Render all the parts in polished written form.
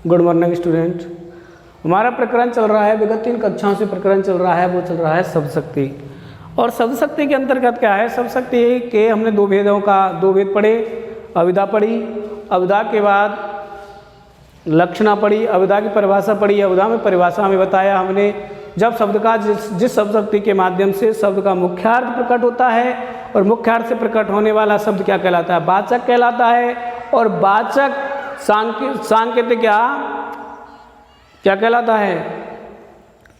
Good morning student. हमारा प्रकरण चल रहा है, विगत 3 कक्षाओं से प्रकरण चल रहा है, वो चल रहा है शब्द शक्ति। और शब्द शक्ति के अंतर्गत क्या है, शब्द शक्ति के हमने 2 भेदों का 2 भेद पढ़े। अविधा पढ़ी, अविधा के बाद लक्षणा पढ़ी, अविधा की परिभाषा पढ़ी। अविधा में परिभाषा में बताया हमने, जब शब्द का जिस शब्द शक्ति के माध्यम से शब्द का मुख्यार्थ प्रकट होता है, और मुख्यार्थ से प्रकट होने वाला शब्द क्या कहलाता है, वाचक कहलाता है। और वाचक सांकेतिक क्या कहलाता है,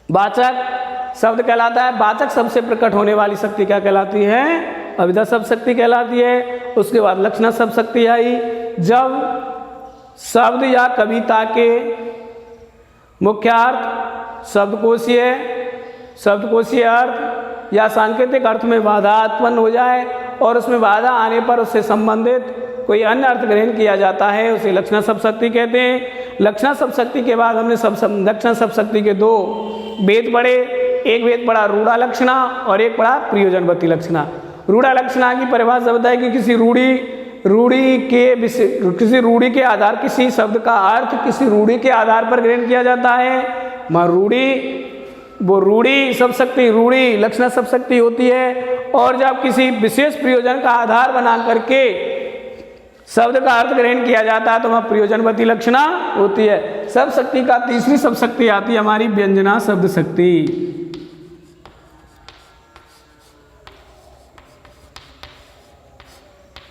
वाचक शब्द कहलाता है। वाचक शब्द से प्रकट होने वाली शक्ति क्या कहलाती है, अविधा शब्द शक्ति कहलाती है। उसके बाद लक्षणा शब्द शक्ति आई, जब शब्द या कविता के मुख्यार्थ शब्दकोशीय अर्थ या सांकेतिक अर्थ में बाधा उत्पन्न हो जाए, और उसमें बाधा आने पर उससे संबंधित कोई अन्य अर्थ ग्रहण किया जाता है, उसे लक्षणा शब्द शक्ति कहते हैं। लक्षणा शब्द शक्ति के बाद हमने लक्षणा शब्द शक्ति के 2 भेद पढ़े। एक भेद पढ़ा रूढ़ा लक्षणा और एक पढ़ा प्रयोजनवती लक्षणा। रूढ़ा लक्षणा की परिभाषा बताए कि किसी रूढ़ी के आधार, किसी शब्द का अर्थ किसी रूढ़ी के आधार पर ग्रहण किया जाता है। वो रूढ़ी शब्द शक्ति, रूढ़ी लक्षणा शब्द शक्ति होती है। और जब किसी विशेष प्रयोजन का आधार बना करके शब्द का अर्थ ग्रहण किया जाता है तो वह प्रयोजनवती लक्षणा होती है। शब्द शक्ति का तीसरी शब्द शक्ति आती है हमारी व्यंजना शब्द शक्ति।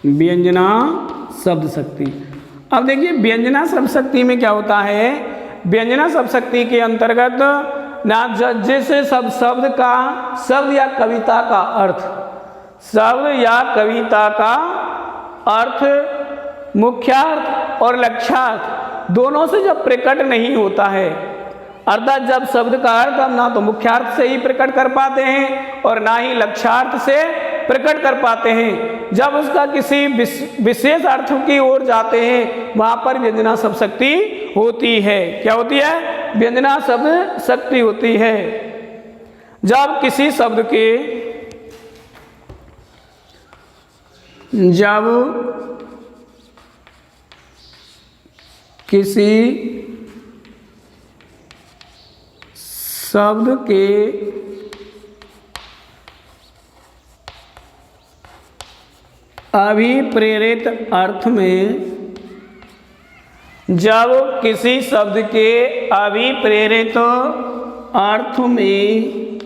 व्यंजना शब्द शक्ति। अब देखिए व्यंजना शब्द शक्ति में क्या होता है, व्यंजना शब्द शक्ति के अंतर्गत ना जैसे शब्द या कविता का अर्थ मुख्यार्थ और लक्ष्यार्थ दोनों से जब प्रकट नहीं होता है, अर्थात जब शब्द का अर्थ हम ना तो मुख्यार्थ से ही प्रकट कर पाते हैं और ना ही लक्ष्यार्थ से प्रकट कर पाते हैं, जब उसका किसी विशेष अर्थ की ओर जाते हैं, वहां पर व्यंजना शब्द शक्ति होती है। क्या होती है, व्यंजना शब्द शक्ति होती है। जब किसी शब्द के अभिप्रेरित अर्थ में, जब किसी शब्द के अभिप्रेरित अर्थ में,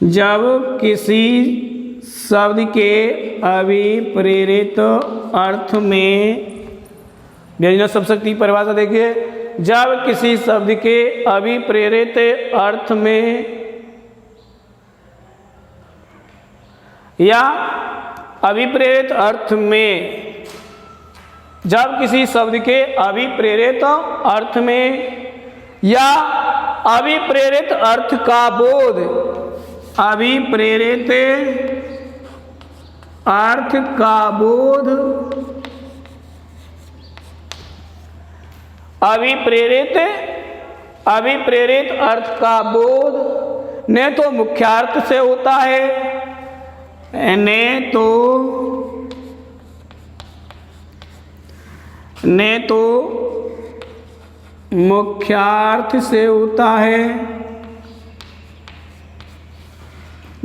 जब किसी शब्द के अभिप्रेरित अर्थ में, व्यंजना शब्द शक्ति की परिभाषा देखिए, जब किसी शब्द के अभिप्रेरित अर्थ में या अभिप्रेरित अर्थ में, जब किसी शब्द के अभिप्रेरित अर्थ में या अभिप्रेरित अर्थ का बोध, अभिप्रेरित अर्थ का बोध, अभिप्रेरित अर्थ का बोध न तो मुख्यार्थ से होता है, ने तो मुख्यार्थ से होता है,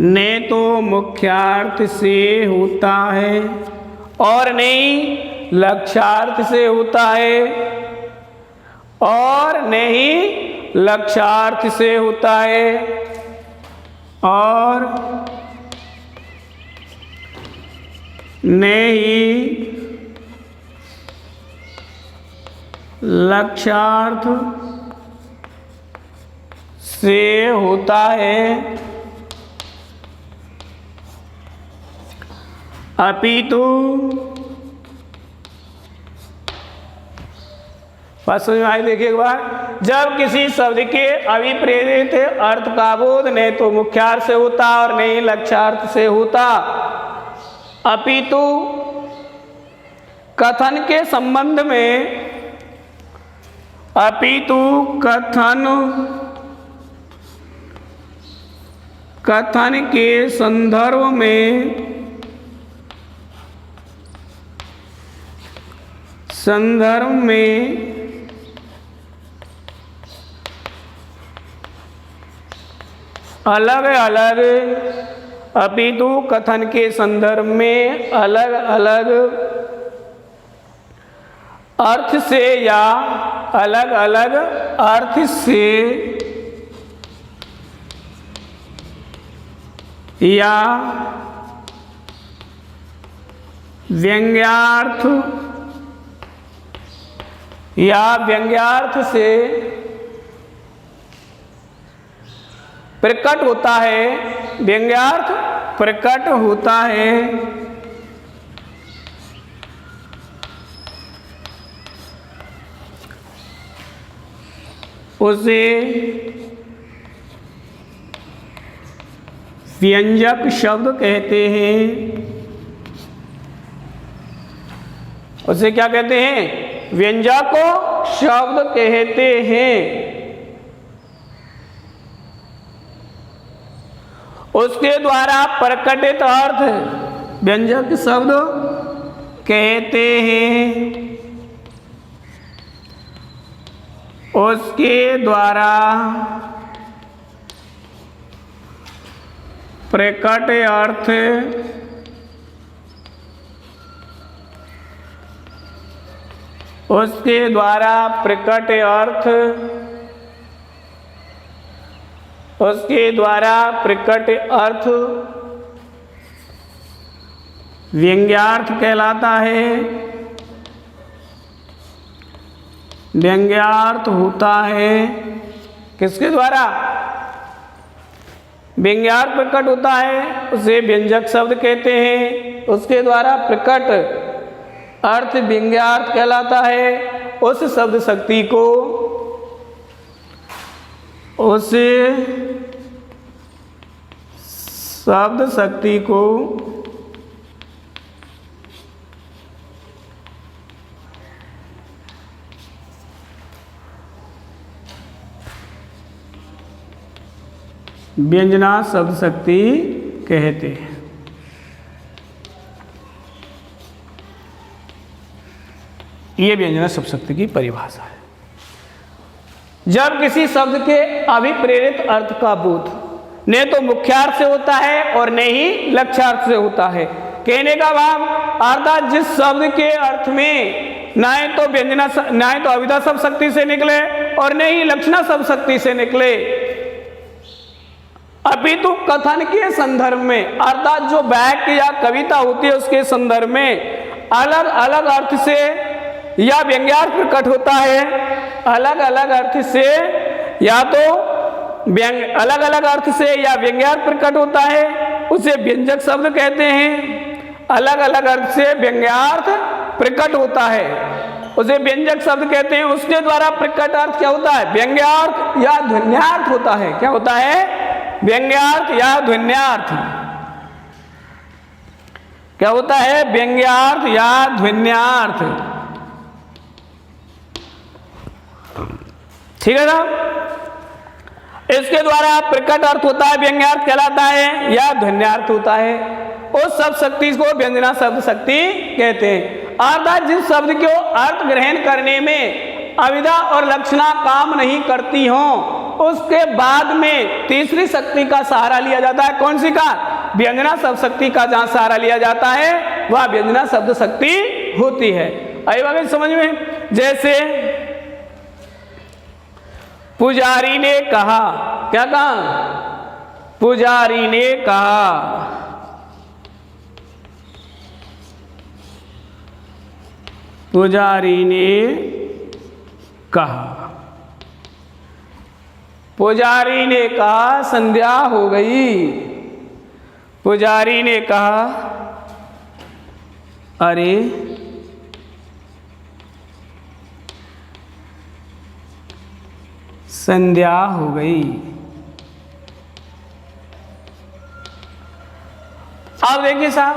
ने तो मुख्यार्थ से होता है, और नहीं लक्ष्यार्थ से होता है, और नहीं लक्ष्यार्थ से होता है, और नहीं लक्ष्यार्थ से होता है, अपितु बात समझ में आई। देखिए एक बार, जब किसी शब्द के अभिप्रेरित अर्थ का बोध नहीं तो मुख्यार्थ से होता और नहीं लक्ष्यार्थ से होता, अपितु कथन के संबंध में, अपितु कथन के संदर्भ में संदर्भ में अलग अलग अपितु कथन के संदर्भ में अलग अलग अर्थ से या अलग अलग अर्थ से या व्यंग्यार्थ से प्रकट होता है, व्यंग्यार्थ प्रकट होता है, उसे व्यंजक शब्द कहते हैं। उसे क्या कहते हैं? व्यंजक शब्द कहते हैं। उसके द्वारा प्रकटित अर्थ व्यंजक शब्द कहते हैं। उसके द्वारा प्रकट अर्थ उसके द्वारा प्रकट अर्थ उसके द्वारा प्रकट अर्थ व्यंग्यार्थ कहलाता है। व्यंग्यार्थ होता है किसके द्वारा? व्यंग्यार्थ प्रकट होता है, उसे व्यंजक शब्द कहते हैं। उसके द्वारा प्रकट अर्थ व्यंग्यार्थ कहलाता है। उस शब्द शक्ति को उस शब्द शक्ति को व्यंजना शब्द शक्ति कहते हैं। ये व्यंजना शब्द शक्ति की परिभाषा है। जब किसी शब्द के अभिप्रेरित अर्थ का बोध न तो मुख्यार्थ से होता है और न ही लक्ष्यार्थ से होता है। कहने का भाव अर्थात जिस शब्द के अर्थ में न तो व्यंजना न तो अविधा शब्द शक्ति से निकले और न ही लक्षणा शब्द शक्ति से निकले, अपितु कथन के संदर्भ में अर्थात जो वाक्य या कविता होती है उसके संदर्भ में अलग अलग अर्थ से या व्यंग्यार्थ प्रकट होता है। अलग अलग अर्थ से या तो अलग अलग अर्थ से या व्यंग्यार्थ प्रकट होता है, उसे व्यंजक शब्द कहते हैं। अलग अलग अर्थ से व्यंग्यार्थ प्रकट होता है, उसे व्यंजक शब्द कहते हैं। उसके द्वारा प्रकट अर्थ क्या होता है? व्यंग्यार्थ या ध्वन्यार्थ होता है। क्या होता है? व्यंग्यार्थ या ध्वन्यार्थ। क्या होता है? व्यंग्यार्थ या ध्वन्यार्थ। ठीक है ना? इसके द्वारा प्रकट अर्थ होता है, व्यंग्यार्थ कहलाता है या ध्वन्यार्थ होता है। उस शब्द शक्ति को व्यंजना शब्द शक्ति कहते हैं। अर्थात जिस शब्द को अर्थ ग्रहण करने में अविधा और लक्षणा काम नहीं करती हो, उसके बाद में तीसरी शक्ति का सहारा लिया जाता है। कौन सी का? व्यंजना शब्द शक्ति का जहां सहारा लिया जाता है वह व्यंजना शब्द शक्ति होती है। आई बात समझ में? जैसे पुजारी ने कहा, क्या कहा? पुजारी ने कहा। पुजारी ने कहा। पुजारी ने कहा संध्या हो गई। पुजारी ने कहा अरे संध्या हो गई। अब देखिए साहब,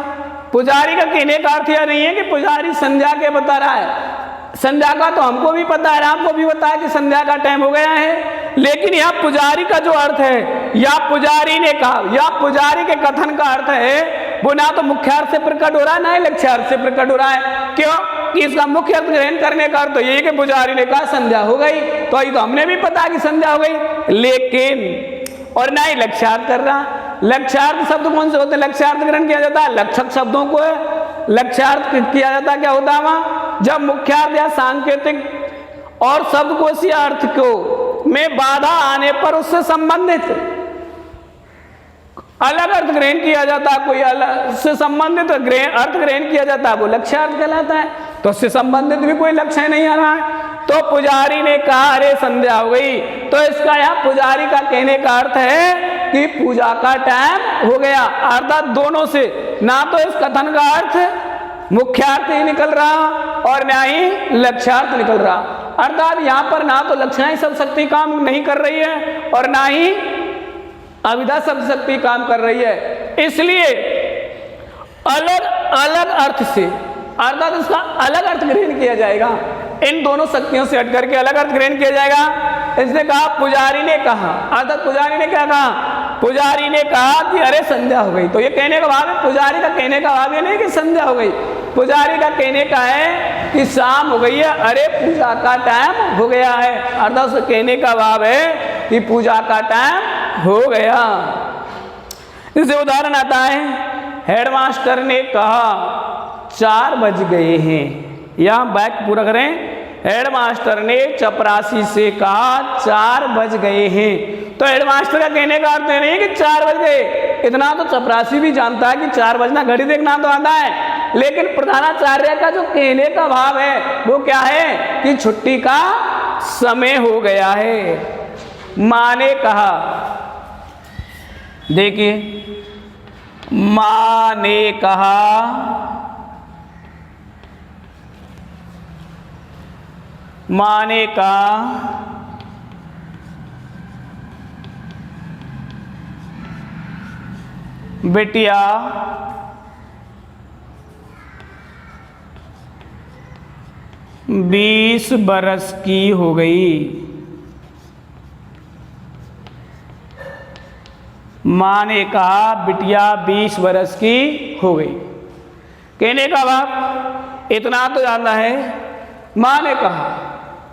पुजारी का कहने का अर्थ यह नहीं है कि पुजारी संध्या के बता रहा है। संध्या का तो हमको भी पता है, आपको भी पता है कि संध्या का टाइम हो गया है। लेकिन यहाँ पुजारी का जो अर्थ है, या पुजारी ने कहा, या पुजारी के कथन का अर्थ है वो ना तो मुख्यार्थ से प्रकट हो रहा है ना ही लक्ष्यार्थ से प्रकट हो रहा है। क्यों? कि इसका मुख्य अर्थ ग्रहण करने का अर्थ तो यही कि पुजारी ने कहा संध्या हो गई, तो ये तो हमने भी पता कि संध्या हो गई, लेकिन और ना ही लक्ष्यार्थ कर रहा। लक्ष्यार्थ शब्द कौन से होते हैं? लक्ष्यार्थ ग्रहण किया जाता है लक्षक शब्दों को, लक्ष्यार्थ किया जाता है क्या होता है वहां? जब मुख्यार्थ या सांकेतिक और शब्दकोशीय अर्थ को में बाधा आने पर उससे संबंधित अलग अर्थ ग्रहण किया जाता है, कोई अलग से संबंधित अर्थ ग्रहण किया जाता है, वो लक्ष्यार्थ कहलाता है। तो उससे संबंधित भी कोई लक्ष्य नहीं आ रहा है। तो पुजारी ने कहा अरे संध्या हो गई, तो इसका यहाँ पुजारी का कहने का अर्थ है कि पूजा का टाइम हो गया। अर्थात दोनों से ना तो इस कथन का अर्थ मुख्यार्थ ही निकल रहा और ना ही लक्ष्यार्थ निकल रहा। अर्थात यहाँ पर ना तो लक्षणाएं सब शक्ति काम नहीं कर रही है और ना ही अविधा शब्द शक्ति काम कर रही है। इसलिए अलग अलग अर्थ से अर्थात इसका अलग अर्थ ग्रहण किया जाएगा, इन दोनों शक्तियों से हट करके अलग अर्थ ग्रहण किया जाएगा। इसने कहा पुजारी ने कहा, अर्थात पुजारी ने क्या कहा? पुजारी ने कहा कि अरे संध्या हो गई। तो ये कहने का भाव है, पुजारी का कहने का भाव ये नहीं कि संध्या हो गई, पुजारी का कहने का है कि शाम हो गई है, अरे पूजा का टाइम हो गया है। अर्थात उसके कहने का भाव है कि पूजा का टाइम हो गया। इससे उदाहरण आता है, हेडमास्टर ने कहा 4 बज गए हैं। यहां बैक पूरा करें। हेडमास्टर ने चपरासी से कहा 4 बज गए हैं। तो हेडमास्टर का कहने का अर्थ नहीं कि 4 बज गए, इतना तो चपरासी भी जानता है कि 4 बजना, घड़ी देखना तो आता है। लेकिन प्रधानाचार्य का जो कहने का भाव है वो क्या है कि छुट्टी का समय हो गया है। माँ ने कहा, देखिए माँ ने कहा, माँ ने कहा बिटिया बीस बरस की हो गई। माँ ने कहा बिटिया 20 बरस की हो गई। कहने का भाव इतना तो जानना है, माँ ने कहा।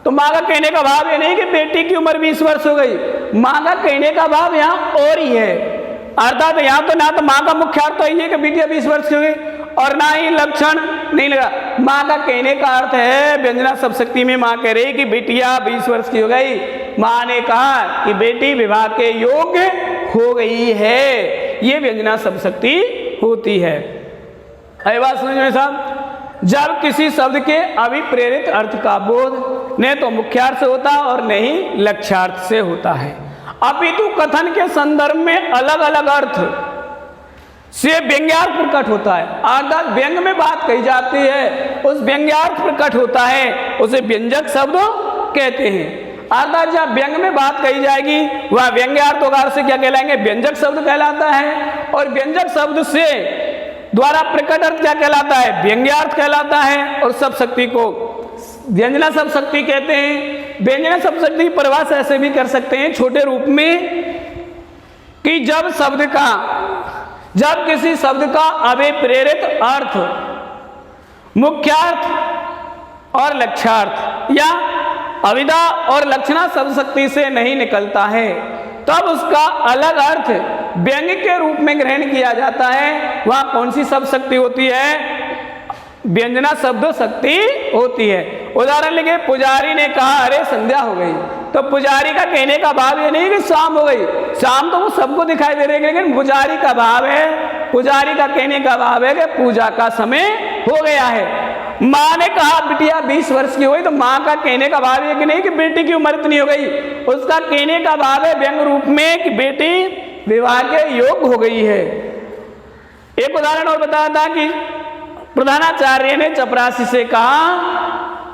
तो माँ का कहने का भाव ये नहीं कि बेटी की उम्र 20 वर्ष हो गई, माँ का कहने का भाव यहाँ और ही है। अर्थात यहाँ तो ना तो माँ का मुख्य अर्थ तो यही है कि बेटिया 20 वर्ष की हो गई और ना ही लक्षण नहीं लगा। माँ का कहने का अर्थ है, व्यंजना सब शक्ति में माँ कह रही कि बेटिया 20 वर्ष की हो गई। माँ ने कहा कि बेटी विवाह के योग्य हो गई है। ये व्यंजना सब शक्ति होती है। अरे बात समझ में साहब, जब किसी शब्द के अभिप्रेरित अर्थ का बोध न तो मुख्यार्थ से होता और न ही लक्ष्यार्थ से होता है, अपितु कथन के संदर्भ में अलग अलग अर्थ से व्यंग्यार्थ प्रकट होता है। अर्थात व्यंग में बात कही जाती है, उस व्यंग्यार्थ प्रकट होता है, उसे व्यंजक शब्द कहते हैं। अर्थात जब व्यंग में बात कही जाएगी वह व्यंग्यार्थ होगा, से क्या कहलाएंगे? व्यंजक शब्द कहलाता है। और व्यंजक शब्द से द्वारा प्रकट अर्थ क्या कहलाता है? व्यंग्यार्थ कहलाता है। और सब शक्ति को व्यंजना सब शक्ति कहते हैं। व्यंजना सब शक्ति की परिभाषा ऐसे भी कर सकते हैं छोटे रूप में कि जब किसी शब्द का अभिप्रेरित अर्थ मुख्यार्थ और लक्ष्यार्थ या अविधा और लक्षणा शब्द शक्ति से नहीं निकलता है, तब उसका अलग अर्थ व्यंग के रूप में ग्रहण किया जाता है। वह कौन सी शब्द शक्ति होती है? व्यंजना शब्द शक्ति होती है। उदाहरण लिखे, पुजारी ने कहा अरे संध्या हो गई। तो पुजारी का कहने का भाव ये नहीं कि शाम हो गई, शाम तो वो सबको दिखाई दे रही है, लेकिन पुजारी का भाव है, पुजारी का कहने का भाव है कि पूजा का समय हो गया है। माँ ने कहा बिटिया 20 वर्ष की हो गई, तो माँ का कहने का भाव ये कि नहीं कि बेटी की उम्र इतनी हो गई, उसका कहने का भाव है व्यंग रूप में कि बेटी विवाह के योग्य हो गई है। एक उदाहरण और बताया था कि प्रधानाचार्य ने चपरासी से कहा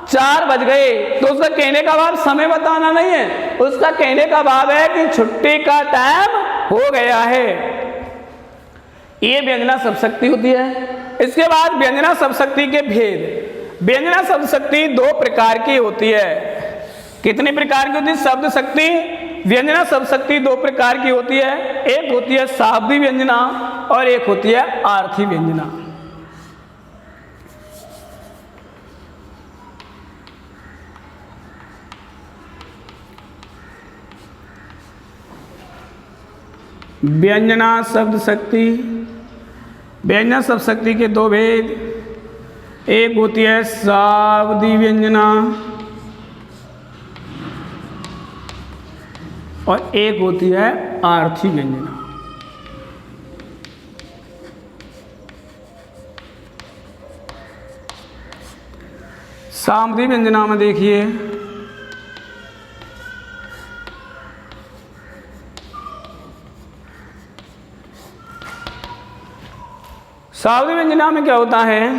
4 बज गए, तो उसका कहने का भाव समय बताना नहीं है, उसका कहने का भाव है कि छुट्टी का टाइम हो गया है। ये व्यंजना सब शक्ति होती है। इसके बाद व्यंजना सब शक्ति के भेद। व्यंजना सब शक्ति 2 प्रकार की होती है। कितने प्रकार की होती है शब्द शक्ति? व्यंजना सब शक्ति 2 प्रकार की होती है। एक होती है शाब्दिक व्यंजना और एक होती है आर्थी व्यंजना। व्यंजना शब्द शक्ति। व्यंजना शब्द शक्ति के दो भेद, एक होती है शाब्दी व्यंजना और एक होती है आर्थी व्यंजना। शाब्दी व्यंजना में देखिए शाब्दी व्यंजना में क्या होता है,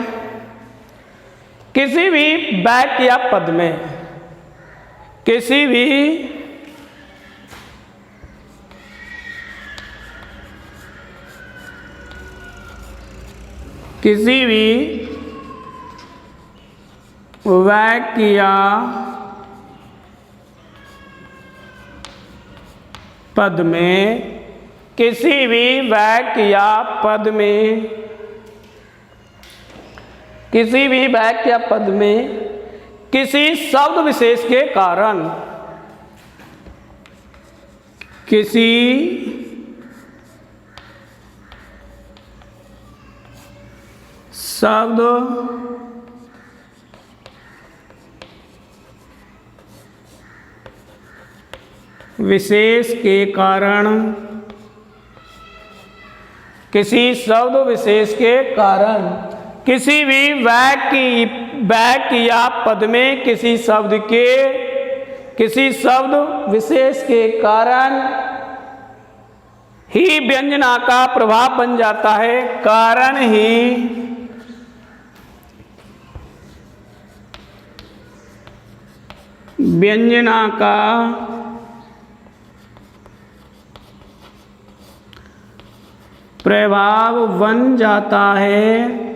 किसी भी वाक्य या पद में किसी भी वाक्य या पद में किसी भी वाक्य या पद में किसी भी वाक्य या पद में किसी शब्द विशेष के कारण किसी शब्द विशेष के कारण किसी शब्द विशेष के कारण किसी भी वाक्य या पद में किसी शब्द विशेष के कारण ही व्यंजना का प्रभाव बन जाता है, कारण ही व्यंजना का प्रभाव बन जाता है।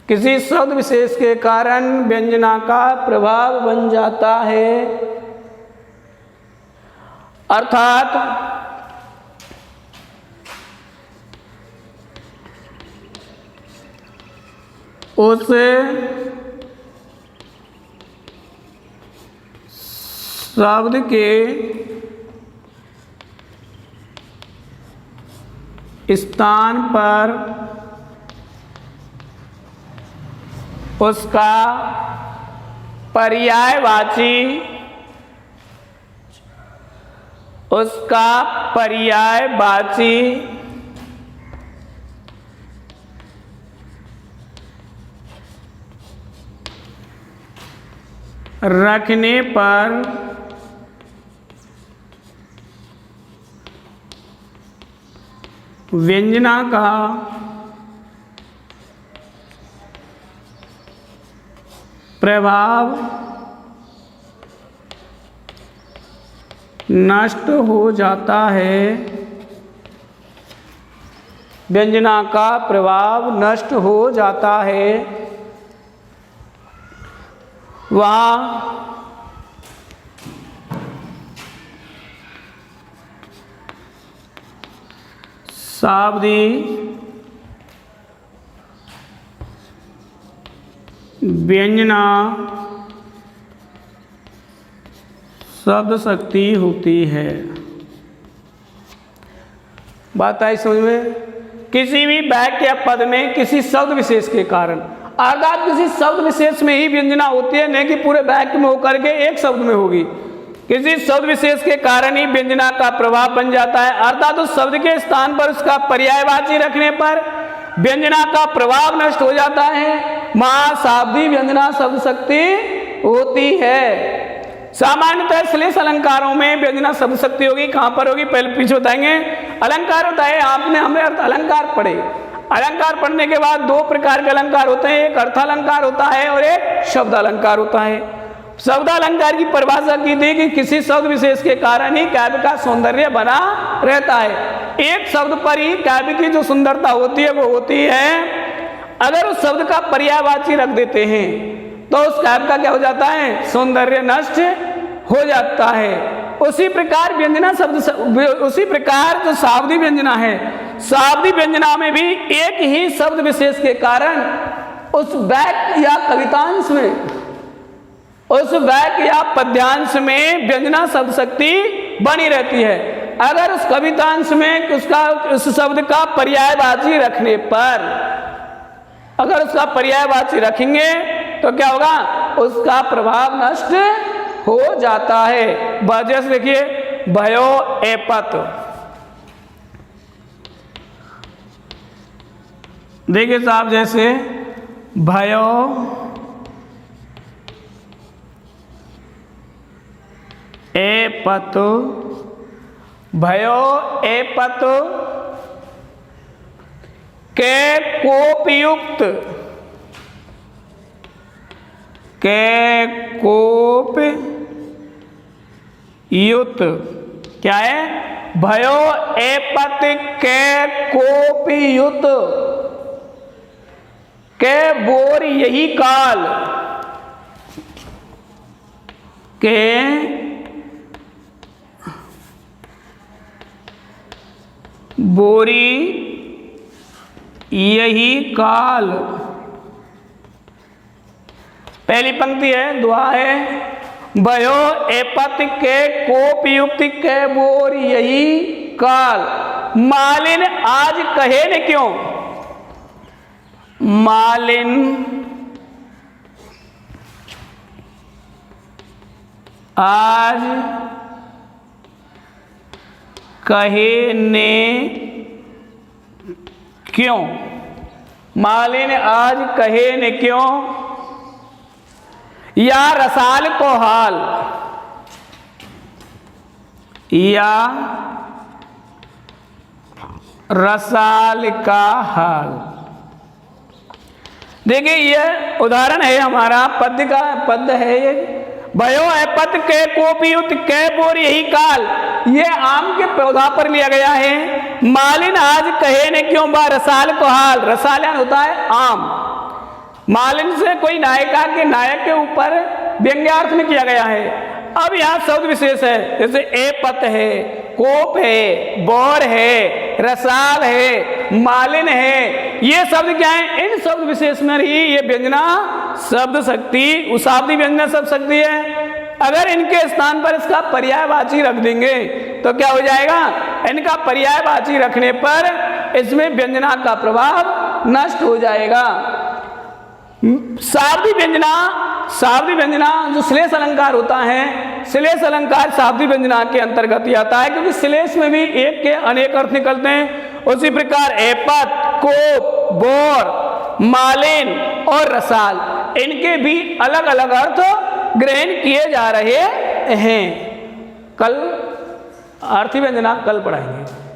किसी शब्द विशेष के कारण व्यंजना का प्रभाव बन जाता है, अर्थात उस शब्द के स्थान पर उसका पर्यायवाची रखने पर व्यंजना का प्रभाव नष्ट हो जाता है। व्यंजना का प्रभाव नष्ट हो जाता है। वहाँ शाब्दी व्यंजना शब्द शक्ति होती है। बात आई समझ में? किसी भी वाक्य या पद में किसी शब्द विशेष के कारण, अर्थात किसी शब्द विशेष में ही व्यंजना होती है, नहीं कि पूरे वाक्य में होकर के एक शब्द में होगी। किसी शब्द विशेष के कारण ही व्यंजना का प्रभाव बन जाता है, अर्थात उस शब्द के स्थान पर उसका पर्यायवाची रखने पर व्यंजना का प्रभाव नष्ट हो जाता है। महाशाब्दी व्यंजना शब्द शक्ति होती है। सामान्यतः श्लेष अलंकारों में व्यंजना शब्द शक्ति होगी। कहाँ पर होगी पहले पीछे बताएंगे। अलंकार होता है, हमने अलंकार पढ़े। अलंकार पढ़ने के बाद दो प्रकार के अलंकार होते हैं, एक अर्थालंकार होता है और एक शब्द अलंकार होता है। शब्द अलंकार की परिभाषा की थी कि किसी शब्द विशेष के कारण ही काव्य का सौंदर्य बना रहता है। एक शब्द पर ही काव्य की जो सुंदरता होती है वो होती है। अगर उस शब्द का पर्यायवाची रख देते हैं तो उस काव्य का क्या हो जाता है, सौंदर्य नष्ट हो जाता है। उसी प्रकार व्यंजना शब्द, उसी प्रकार जो शाब्दी व्यंजना है, शाब्दी व्यंजना में भी एक ही शब्द विशेष के कारण उस वाक्य या कवितांश में, उस वाक्य या पद्यांश में व्यंजना शब्द शक्ति बनी रहती है। अगर उस कवितांश में उस शब्द का पर्यायवाची रखने पर, अगर उसका पर्यायवाची रखेंगे तो क्या होगा, उसका प्रभाव नष्ट हो जाता है। जैसे देखिए भयो एपत, देखिए साहब जैसे भयो एपत, भयो एपत के कोपयुक्त, के कोप युक्त, क्या है, भयो एपत के कोपयुक्त, के बोर यही काल, के बोरी यही काल। पहली पंक्ति है, दुआ है, भयो एपत के कोपयुक्त के बोर यही काल, मालिन आज कहे न क्यों, मालिन आज कहे ने क्यों, मालिन आज कहे ने क्यों, या रसाल को हाल, या रसाल का हाल। देखिए यह उदाहरण है हमारा पद्य का, पद्य है ये, भयो एपत के कोपयुक्त के बोर यही काल, ये आम के पौधा पर लिया गया है। मालिन आज कहे ने क्यों, बा रसाल को हाल, रसालन होता है आम, मालिन से कोई नायिका के नायक के ऊपर व्यंग्यार्थ में किया गया है। अब यहाँ शब्द विशेष है, जैसे एपत है, कोप है, बोर है, रसाल है, मालिन है, ये शब्द क्या है, इन शब्द विशेष में ही ये व्यंजना शब्द शक्ति, उसावधी व्यंजना शब्द शक्ति है। अगर इनके स्थान पर इसका पर्यायवाची रख देंगे तो क्या हो जाएगा, इनका पर्यायवाची रखने पर इसमें व्यंजना का प्रभाव नष्ट हो जाएगा। शाब्दिक व्यंजना, शाब्दिक व्यंजना जो श्लेष अलंकार होता है, श्लेष अलंकार शाब्दिक व्यंजना के अंतर्गत ही आता है, क्योंकि श्लेष में भी एक के अनेक अर्थ निकलते हैं। उसी प्रकार एपत, कोप, बोर, मालिन और रसाल, इनके भी अलग अलग अर्थ ग्रहण किए जा रहे हैं। कल अर्थी व्यंजना कल पढ़ाएंगे।